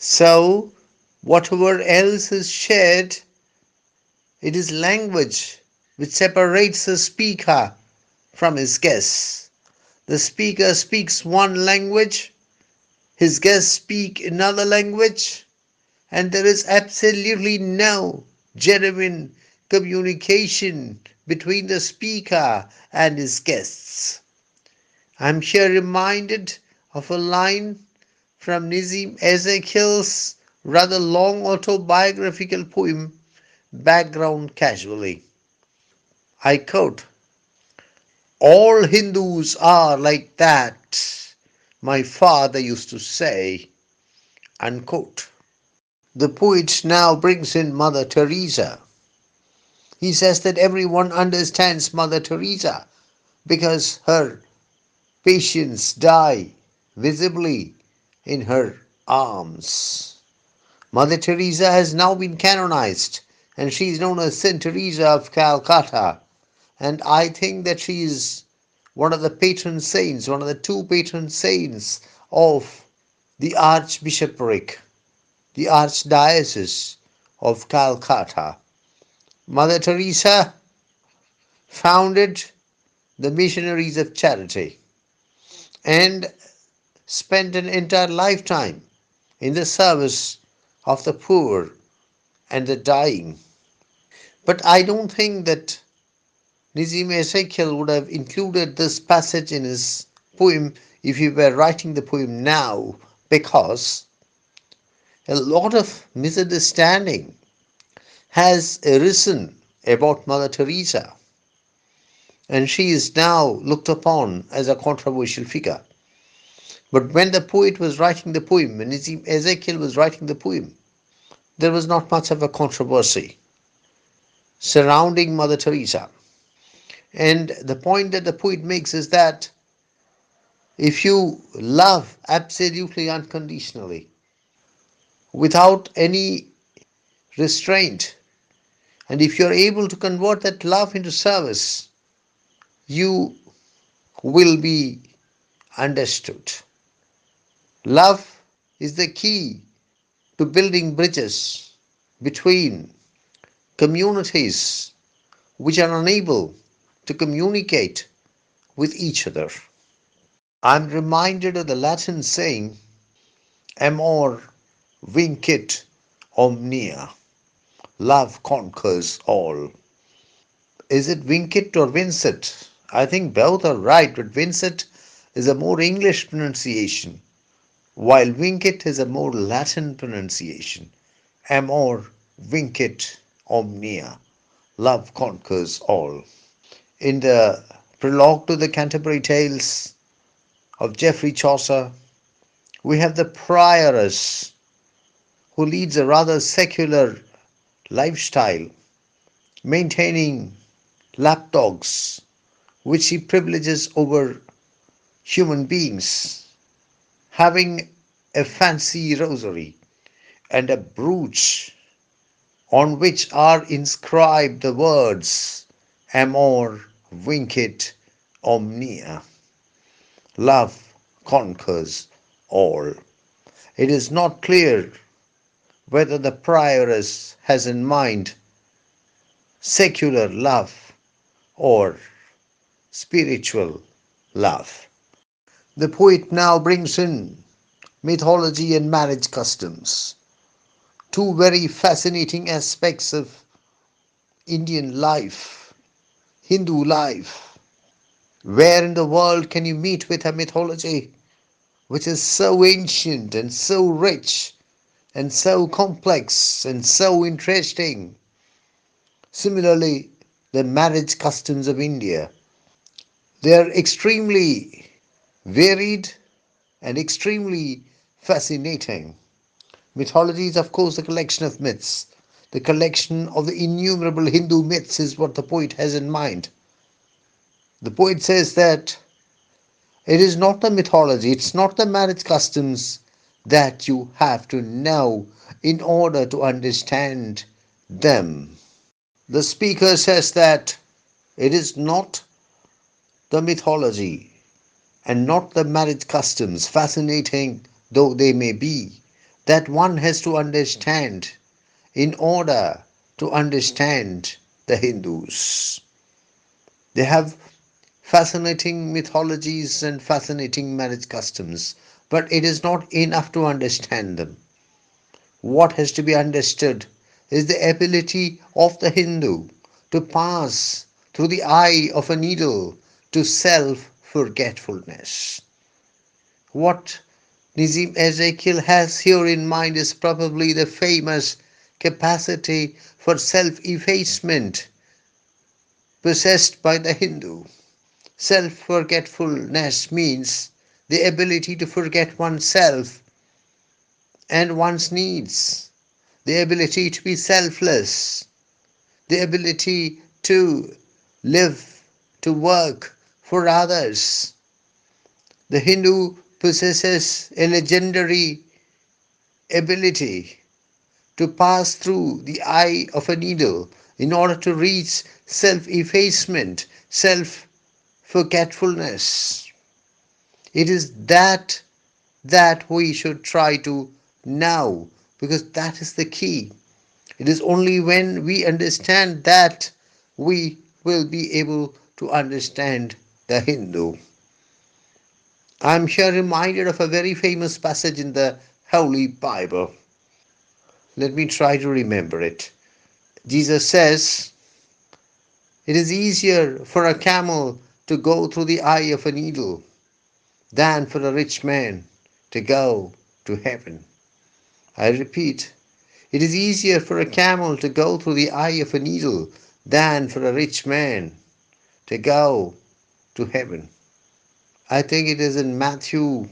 So, whatever else is shared, it is language which separates the speaker from his guests. The speaker speaks one language, his guests speak another language, and there is absolutely no genuine communication between the speaker and his guests. I'm here reminded of a line from Nissim Ezekiel's rather long autobiographical poem, Background Casually. I quote, "All Hindus are like that, my father used to say," unquote. The poet now brings in Mother Teresa. He says that everyone understands Mother Teresa because her patients die visibly in her arms. Mother Teresa has now been canonized and she is known as Saint Teresa of Calcutta. And I think that she is one of the patron saints, one of the two patron saints of the Archbishopric, the Archdiocese of Calcutta. Mother Teresa founded the Missionaries of Charity and spent an entire lifetime in the service of the poor and the dying. But I don't think that Nissim Ezekiel would have included this passage in his poem if he were writing the poem now, because a lot of misunderstanding has arisen about Mother Teresa, and she is now looked upon as a controversial figure. But when the poet was writing the poem, when Ezekiel was writing the poem, there was not much of a controversy surrounding Mother Teresa. And the point that the poet makes is that if you love absolutely unconditionally, without any restraint, and if you're able to convert that love into service, you will be understood. Love is the key to building bridges between communities which are unable to communicate with each other. I'm reminded of the Latin saying, amor vincit omnia. Love conquers all. Is it vincit or vincit? I think both are right, but vincit is a more English pronunciation, while vincit is a more Latin pronunciation. Amor vincit omnia. Love conquers all. In the prologue to the Canterbury Tales of Geoffrey Chaucer, we have the prioress who leads a rather secular lifestyle, maintaining lapdogs, which she privileges over human beings, having a fancy rosary and a brooch on which are inscribed the words Amor vincit omnia. Love conquers all. It is not clear whether the prioress has in mind secular love or spiritual love. The poet now brings in mythology and marriage customs, two very fascinating aspects of Indian life, Hindu life. Where in the world can you meet with a mythology which is so ancient and so rich and so complex and so interesting? Similarly, the marriage customs of India. They are extremely varied and extremely fascinating. Mythology is, of course, a collection of myths. The collection of the innumerable Hindu myths is what the poet has in mind. The poet says that it is not the mythology, it's not the marriage customs that you have to know in order to understand them. The speaker says that it is not the mythology and not the marriage customs, fascinating though they may be, that one has to understand in order to understand the Hindus. They have fascinating mythologies and fascinating marriage customs, but it is not enough to understand them. What has to be understood is the ability of the Hindu to pass through the eye of a needle to self forgetfulness. What Nissim Ezekiel has here in mind is probably the famous capacity for self effacement possessed by the Hindu. Self forgetfulness means the ability to forget oneself and one's needs, the ability to be selfless, the ability to live, to work for others. The Hindu possesses a legendary ability to pass through the eye of a needle in order to reach self effacement, self forgetfulness. It is that we should try to know, because that is the key. It is only when we understand that we will be able to understand the Hindu. I am here reminded of a very famous passage in the Holy Bible. Let me try to remember it. Jesus says, "It is easier for a camel to go through the eye of a needle than for a rich man to go to heaven." I repeat, it is easier for a camel to go through the eye of a needle than for a rich man to go to heaven. I think it is in Matthew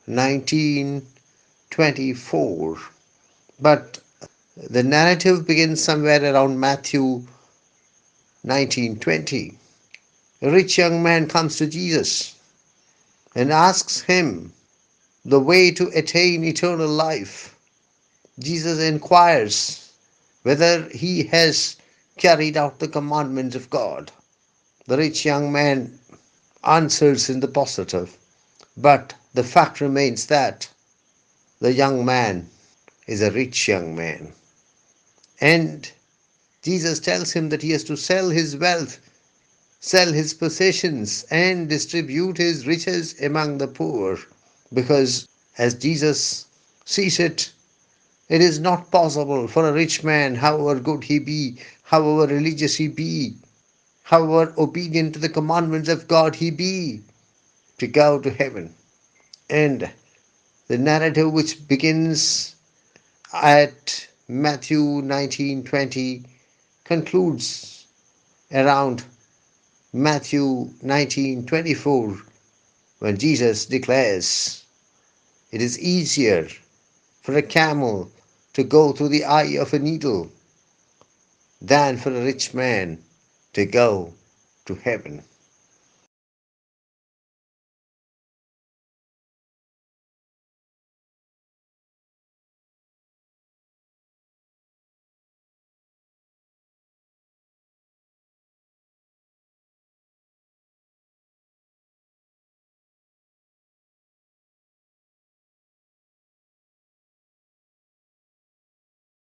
19:24. But the narrative begins somewhere around Matthew 19:20. A rich young man comes to Jesus and asks him the way to attain eternal life. Jesus inquires whether he has carried out the commandments of God. The rich young man answers in the positive, but the fact remains that the young man is a rich young man. And Jesus tells him that he has to sell his wealth, sell his possessions, and distribute his riches among the poor. Because, as Jesus sees it, it is not possible for a rich man, however good he be, however religious he be, however obedient to the commandments of God he be, to go to heaven. And the narrative, which begins at Matthew 19:20, concludes around Matthew 19:24, when Jesus declares, "It is easier for a camel to go through the eye of a needle than for a rich man to go to heaven."